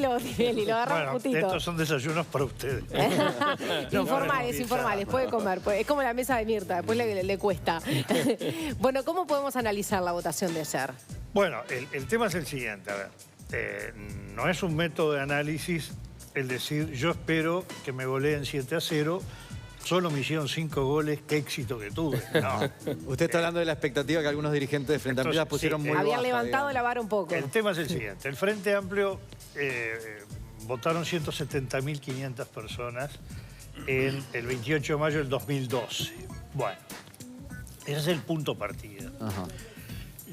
tranquilo, Tinelli, lo agarramos Bueno, justito. estos son desayunos para ustedes. Informales, puede comer. Es como la mesa de Mirta, después le cuesta. Bueno, ¿cómo podemos analizar la votación de ayer? Bueno, el tema es el siguiente, a ver. No es un método de análisis el decir, yo espero que me goleen 7-0, solo me hicieron 5 goles, qué éxito que tuve. No. Usted está hablando de la expectativa que algunos dirigentes de Frente Amplio pusieron muy baja. Habían levantado digamos. la vara un poco. El tema es el siguiente. El Frente Amplio votaron 170.500 personas en el 28 de mayo del 2012. Bueno, ese es el punto partida. Ajá.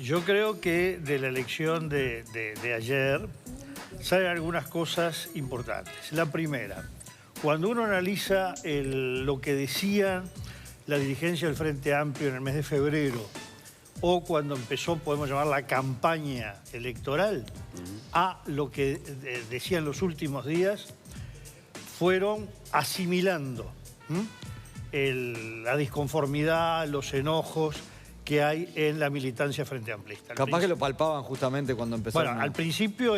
Yo creo que de la elección de ayer salen algunas cosas importantes. La primera, cuando uno analiza lo que decía la dirigencia del Frente Amplio en el mes de febrero, o cuando empezó, podemos llamar, la campaña electoral, a lo que decían los últimos días, fueron asimilando la disconformidad, los enojos que hay en la militancia Frente Amplista. Capaz que lo palpaban justamente cuando empezaron. Bueno, al principio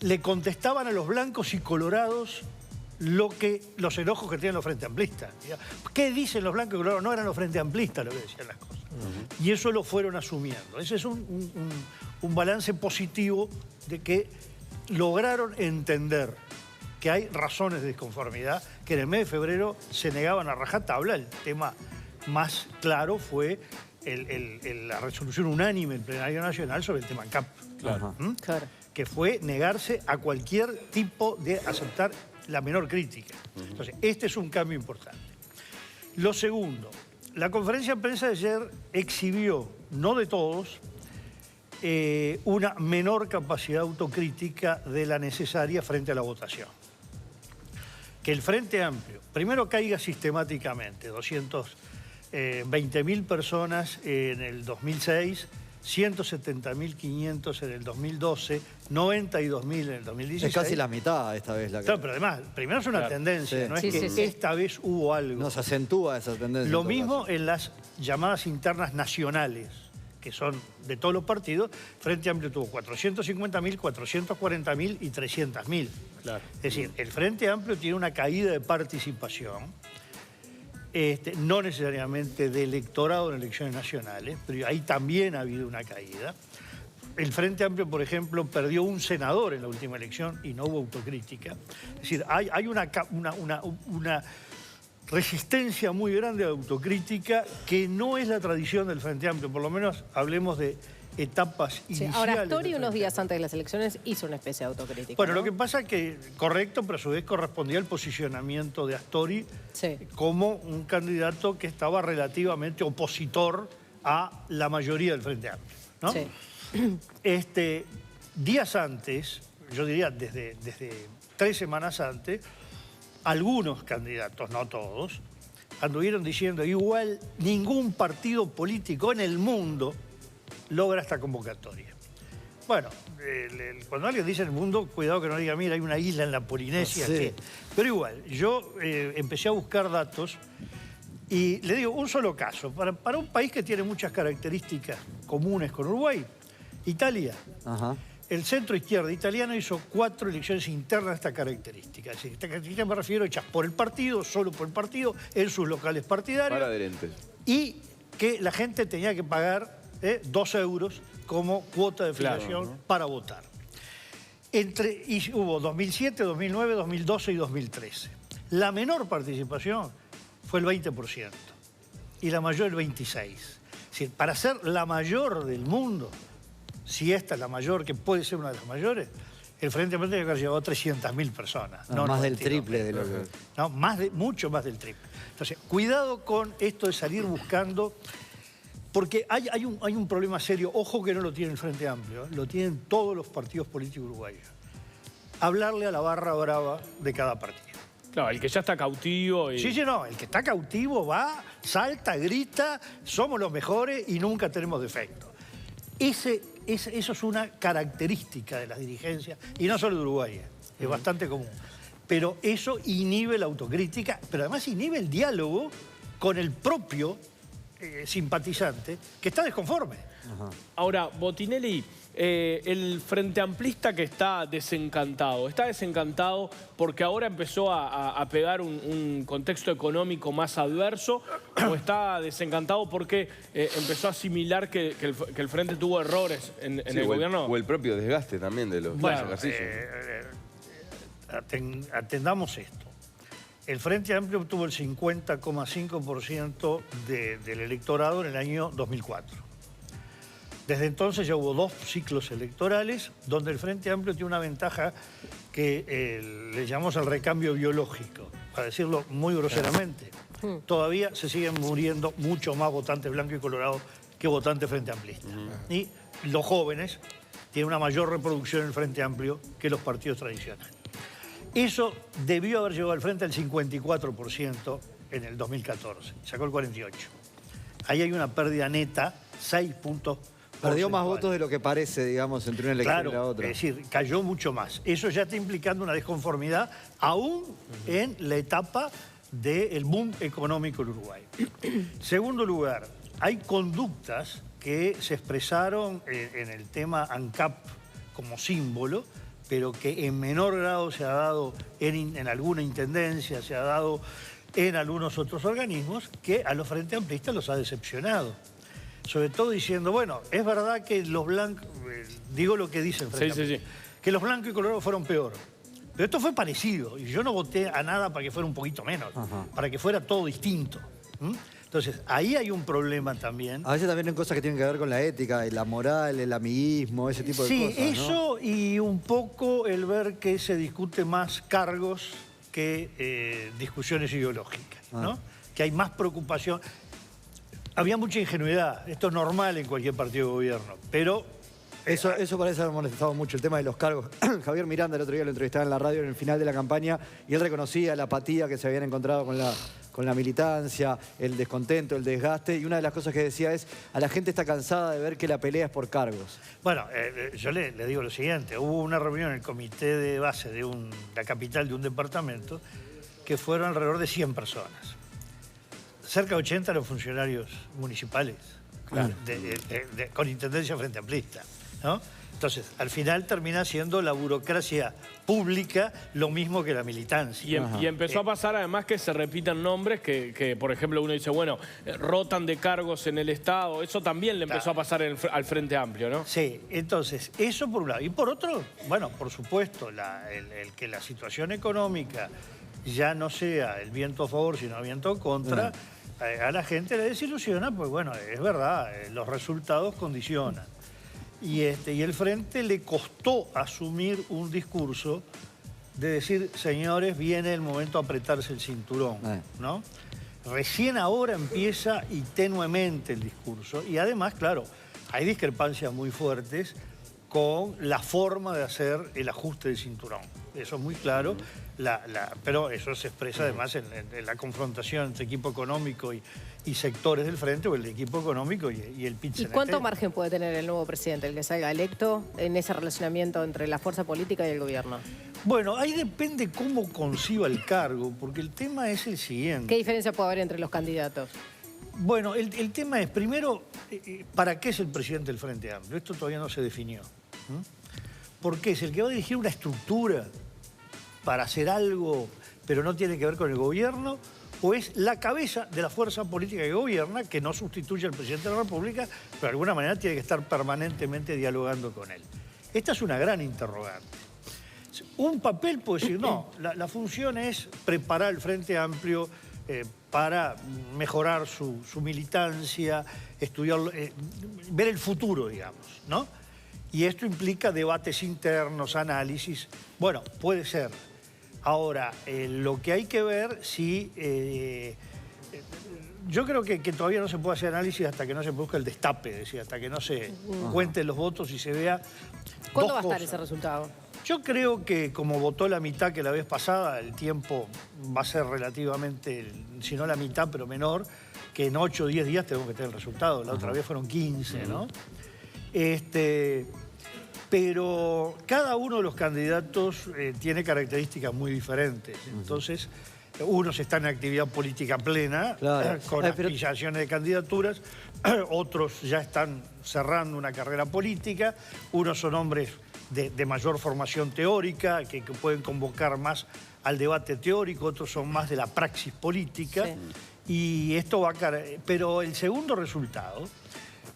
le contestaban a los blancos y colorados los enojos que tenían los Frente Amplistas. ¿Qué dicen los blancos y colorados? No eran los Frente Amplistas lo que decían las cosas. Y eso lo fueron asumiendo. Ese es un balance positivo de que lograron entender que hay razones de disconformidad, que en el mes de febrero se negaban a rajatabla. El tema más claro fue la resolución unánime del Plenario Nacional sobre el tema ANCAP. Claro. Claro. Que fue negarse a cualquier tipo de aceptar la menor crítica. Entonces, este es un cambio importante. Lo segundo, la conferencia de prensa de ayer exhibió, no de todos, una menor capacidad autocrítica de la necesaria frente a la votación. Que el Frente Amplio, primero caiga sistemáticamente, 220.000 personas en el 2006, 170.500 en el 2012, 92.000 en el 2016. Es casi la mitad esta vez. Claro, pero además, primero es una tendencia, sí. no es que esta vez hubo algo. No, se acentúa esa tendencia. Lo mismo en las llamadas internas nacionales, que son de todos los partidos. Frente Amplio tuvo 450.000, 440.000 y 300.000. Claro. Es decir, el Frente Amplio tiene una caída de participación, no necesariamente de electorado en elecciones nacionales, pero ahí también ha habido una caída. El Frente Amplio, por ejemplo, perdió un senador en la última elección y no hubo autocrítica. Es decir, hay una resistencia muy grande a la autocrítica que no es la tradición del Frente Amplio, por lo menos hablemos de etapas iniciales. Ahora, Astori unos días antes de las elecciones hizo una especie de autocrítica. Bueno, ¿no? lo que pasa es que, correcto, pero a su vez correspondía al posicionamiento de Astori como un candidato que estaba relativamente opositor a la mayoría del Frente Amplio, ¿no? Sí. Días antes, yo diría desde 3 semanas antes, algunos candidatos, no todos, anduvieron diciendo igual ningún partido político en el mundo logra esta convocatoria. Bueno, cuando alguien dice en el mundo, cuidado que no diga, mira, hay una isla en la Polinesia. Pero igual, yo empecé a buscar datos y le digo, un solo caso. Para un país que tiene muchas características comunes con Uruguay, Italia. Ajá. El centro izquierdo italiano hizo 4 elecciones internas de esta característica. Es decir, esta característica me refiero hechas por el partido, solo por el partido, en sus locales partidarios. Para adherentes. Y que la gente tenía que pagar 2 euros como cuota de filiación para votar. Y hubo 2007, 2009, 2012 y 2013. La menor participación fue el 20% y la mayor el 26%. Es decir, para ser la mayor del mundo, si esta es la mayor, que puede ser una de las mayores, el Frente Amplio tiene que haber llevado 300.000 personas. No, más del triple de lo que... No, mucho más del triple. Entonces, cuidado con esto de salir buscando, porque hay un problema serio, ojo que no lo tiene el Frente Amplio, lo tienen todos los partidos políticos uruguayos. Hablarle a la barra brava de cada partido. Claro, el que ya está cautivo y... Sí, no, el que está cautivo va, salta, grita, somos los mejores y nunca tenemos defecto. Eso es una característica de las dirigencias, y no solo de Uruguay, es bastante común. Pero eso inhibe la autocrítica, pero además inhibe el diálogo con el propio simpatizante que está desconforme. Ahora, Botinelli, el Frente Amplista que está desencantado porque ahora empezó a pegar un contexto económico más adverso, o está desencantado porque empezó a asimilar que el Frente tuvo errores en el gobierno? O el propio desgaste también de los ejercicios. Atendamos esto. El Frente Amplio obtuvo el 50,5% del electorado en el año 2004. Desde entonces ya hubo 2 ciclos electorales donde el Frente Amplio tiene una ventaja que le llamamos el recambio biológico, para decirlo muy groseramente. Todavía se siguen muriendo mucho más votantes blancos y colorados que votantes Frente Amplista. Y los jóvenes tienen una mayor reproducción en el Frente Amplio que los partidos tradicionales. Eso debió haber llegado al Frente al 54% en el 2014, sacó el 48%. Ahí hay una pérdida neta, 6 puntos. Perdió más votos de lo que parece, digamos, entre una elección y la otra. Es decir, cayó mucho más. Eso ya está implicando una desconformidad aún en la etapa del boom económico en Uruguay. Segundo lugar, hay conductas que se expresaron en el tema ANCAP como símbolo, pero que en menor grado se ha dado en alguna intendencia, se ha dado en algunos otros organismos, que a los Frente Amplistas los ha decepcionado. Sobre todo diciendo, bueno, es verdad que los blancos, digo lo que dicen Frente Amplista, que los blancos y colorados fueron peor. Pero esto fue parecido, y yo no voté a nada para que fuera un poquito menos, para que fuera todo distinto. Entonces, ahí hay un problema también. A veces también hay cosas que tienen que ver con la ética, la moral, el amiguismo, ese tipo de cosas, Sí, eso, ¿no? Y un poco el ver que se discute más cargos que discusiones ideológicas, ¿no? Que hay más preocupación. Había mucha ingenuidad, esto es normal en cualquier partido de gobierno, pero... Eso parece haber molestado mucho, el tema de los cargos. Javier Miranda el otro día lo entrevistaba en la radio en el final de la campaña y él reconocía la apatía que se habían encontrado con la militancia, el descontento, el desgaste, y una de las cosas que decía es, a la gente está cansada de ver que la pelea es por cargos. Bueno, yo le digo lo siguiente, hubo una reunión en el comité de base de la capital de un departamento que fueron alrededor de 100 personas. Cerca de 80 los funcionarios municipales, con intendencia Frente Amplista, ¿no? Entonces, al final termina siendo la burocracia pública lo mismo que la militancia. Y empezó a pasar además que se repitan nombres que, por ejemplo, uno dice, bueno, rotan de cargos en el Estado. Eso también le empezó a pasar al Frente Amplio, ¿no? Sí, entonces, eso por un lado. Y por otro, bueno, por supuesto, el que la situación económica ya no sea el viento a favor, sino el viento en contra, a la gente le desilusiona, pues bueno, es verdad, los resultados condicionan. Y el Frente le costó asumir un discurso de decir, señores, viene el momento de apretarse el cinturón, ¿no? Recién ahora empieza y tenuemente el discurso. Y además, claro, hay discrepancias muy fuertes con la forma de hacer el ajuste del cinturón. Eso es muy claro, pero eso se expresa además en la confrontación entre equipo económico y sectores del Frente, o el equipo económico y el PIT-CNT. ¿Y cuánto margen puede tener el nuevo presidente, el que salga electo, en ese relacionamiento entre la fuerza política y el gobierno? Bueno, ahí depende cómo conciba el cargo, porque el tema es el siguiente. ¿Qué diferencia puede haber entre los candidatos? Bueno, el tema es, primero, ¿para qué es el presidente del Frente Amplio? Esto todavía no se definió. Porque es el que va a dirigir una estructura para hacer algo, pero no tiene que ver con el gobierno, o es la cabeza de la fuerza política que gobierna, que no sustituye al presidente de la República, pero de alguna manera tiene que estar permanentemente dialogando con él. Esta es una gran interrogante. Un papel puede decir, no, la función es preparar el Frente Amplio para mejorar su militancia, estudiar, ver el futuro, digamos, ¿no? Y esto implica debates internos, análisis. Bueno, puede ser. Ahora, lo que hay que ver si... yo creo que todavía no se puede hacer análisis hasta que no se produzca el destape, es decir, hasta que no se cuenten los votos y se vea... ¿Cuándo va a estar ese resultado? Yo creo que como votó la mitad que la vez pasada, el tiempo va a ser relativamente, si no la mitad, pero menor, que en 8 o 10 días tenemos que tener el resultado. La otra vez fueron 15, ¿no? Pero cada uno de los candidatos tiene características muy diferentes. Entonces, Unos están en actividad política plena, Claro. con Pero- aspiraciones de candidaturas, otros ya están cerrando una carrera política, unos son hombres de mayor formación teórica, que pueden convocar más al debate teórico, otros son más de la praxis política, y esto va a caer. Pero el segundo resultado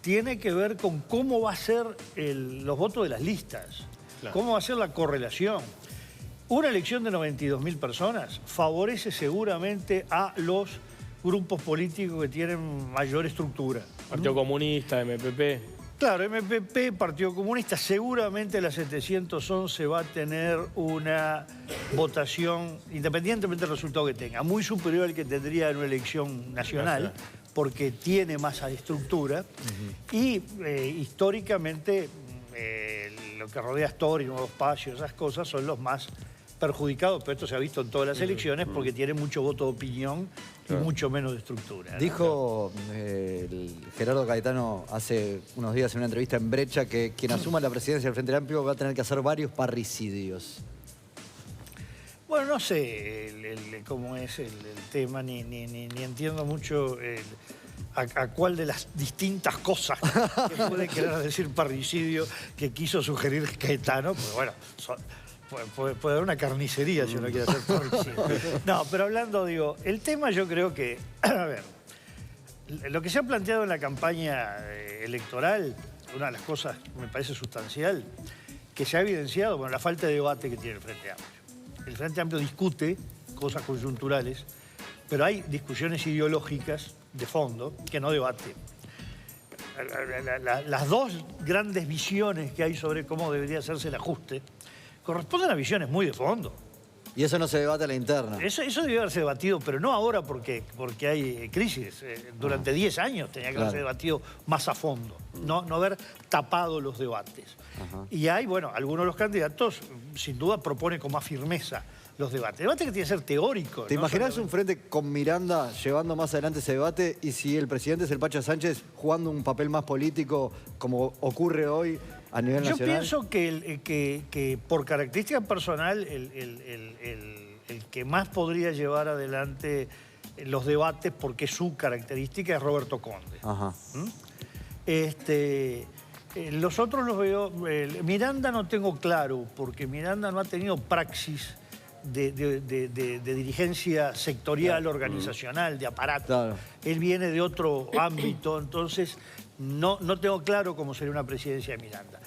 tiene que ver con cómo va a ser los votos de las listas, cómo va a ser la correlación. Una elección de 92.000 personas favorece seguramente a los grupos políticos que tienen mayor estructura. Partido Comunista, MPP. Claro, MPP, Partido Comunista, seguramente la 711 va a tener una votación, independientemente del resultado que tenga, muy superior al que tendría en una elección nacional, porque tiene más estructura. Y históricamente lo que rodea a Astor y Nuevo Espacio, esas cosas son los más perjudicados, pero esto se ha visto en todas las elecciones porque tiene mucho voto de opinión y mucho menos de estructura, ¿no? Dijo el Gerardo Caetano hace unos días en una entrevista en Brecha que quien asuma la presidencia del Frente Amplio va a tener que hacer varios parricidios. Bueno, no sé cómo es el tema, ni entiendo mucho a cuál de las distintas cosas que puede querer decir parricidio que quiso sugerir Caetano, pues bueno, puede haber una carnicería si uno quiere hacer parricidio. No, pero hablando, digo, el tema yo creo que, a ver, lo que se ha planteado en la campaña electoral, una de las cosas me parece sustancial, que se ha evidenciado, bueno, la falta de debate que tiene el Frente Amplio. El Frente Amplio discute cosas coyunturales, pero hay discusiones ideológicas de fondo que no debate. Las dos grandes visiones que hay sobre cómo debería hacerse el ajuste corresponden a visiones muy de fondo. Y eso no se debate a la interna. Eso debió haberse debatido, pero no ahora porque hay crisis. Durante 10 años tenía que haberse debatido más a fondo, no haber tapado los debates. Y hay, bueno, algunos de los candidatos sin duda proponen con más firmeza los debates. El debate que tiene que ser teórico. ¿Te imaginas un frente con Miranda llevando más adelante ese debate y si el presidente es el Pacha Sánchez jugando un papel más político como ocurre hoy a nivel nacional? Yo pienso que por característica personal el que más podría llevar adelante los debates, porque es su característica, es Roberto Conde. Los otros los veo... Miranda no tengo claro, porque Miranda no ha tenido praxis de dirigencia sectorial, organizacional, de aparato. Claro. Él viene de otro ámbito, entonces no tengo claro cómo sería una presidencia de Miranda.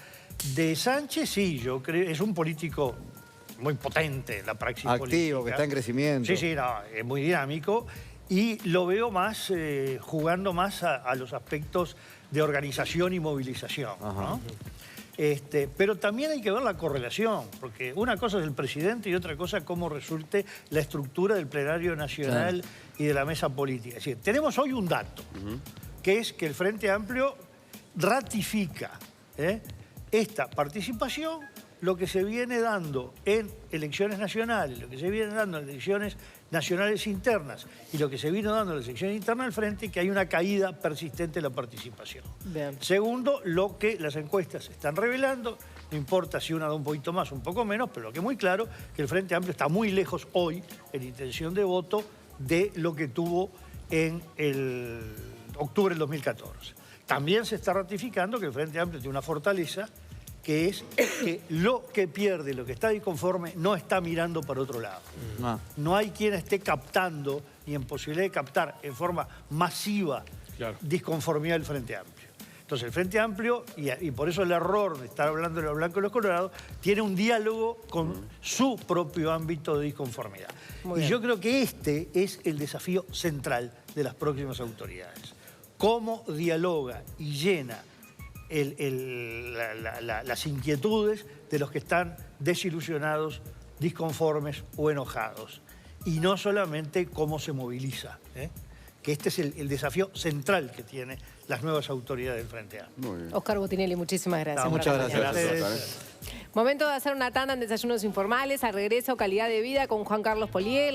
De Sánchez sí, yo creo, es un político muy potente en la praxis política. Activo, que está en crecimiento. Sí, no, es muy dinámico y lo veo más, jugando más a los aspectos de organización y movilización, ¿no? Pero también hay que ver la correlación, porque una cosa es el presidente y otra cosa cómo resulte la estructura del plenario nacional y de la mesa política. Es decir, tenemos hoy un dato, que es que el Frente Amplio ratifica esta participación, lo que se viene dando en elecciones nacionales, lo que se viene dando en elecciones nacionales internas y lo que se vino dando en las elecciones internas del Frente, que hay una caída persistente de la participación. Bien. Segundo, lo que las encuestas están revelando, no importa si una da un poquito más o un poco menos, pero lo que es muy claro, que el Frente Amplio está muy lejos hoy en intención de voto de lo que tuvo en el octubre del 2014. También se está ratificando que el Frente Amplio tiene una fortaleza, que es que lo que pierde, lo que está disconforme, no está mirando para otro lado. No hay quien esté captando, ni en posibilidad de captar en forma masiva, disconformidad del Frente Amplio. Entonces el Frente Amplio, y por eso el error de estar hablando de los blancos y los colorados, tiene un diálogo con su propio ámbito de disconformidad. Y yo creo que este es el desafío central de las próximas autoridades. Cómo dialoga y llena las inquietudes de los que están desilusionados, disconformes o enojados. Y no solamente cómo se moviliza, que este es el desafío central que tienen las nuevas autoridades del Frente Amplio. Muy bien. Oscar Botinelli, muchísimas gracias. Muchas gracias. Gracias. Momento de hacer una tanda en Desayunos Informales. Al regreso, Calidad de Vida con Juan Carlos Polié.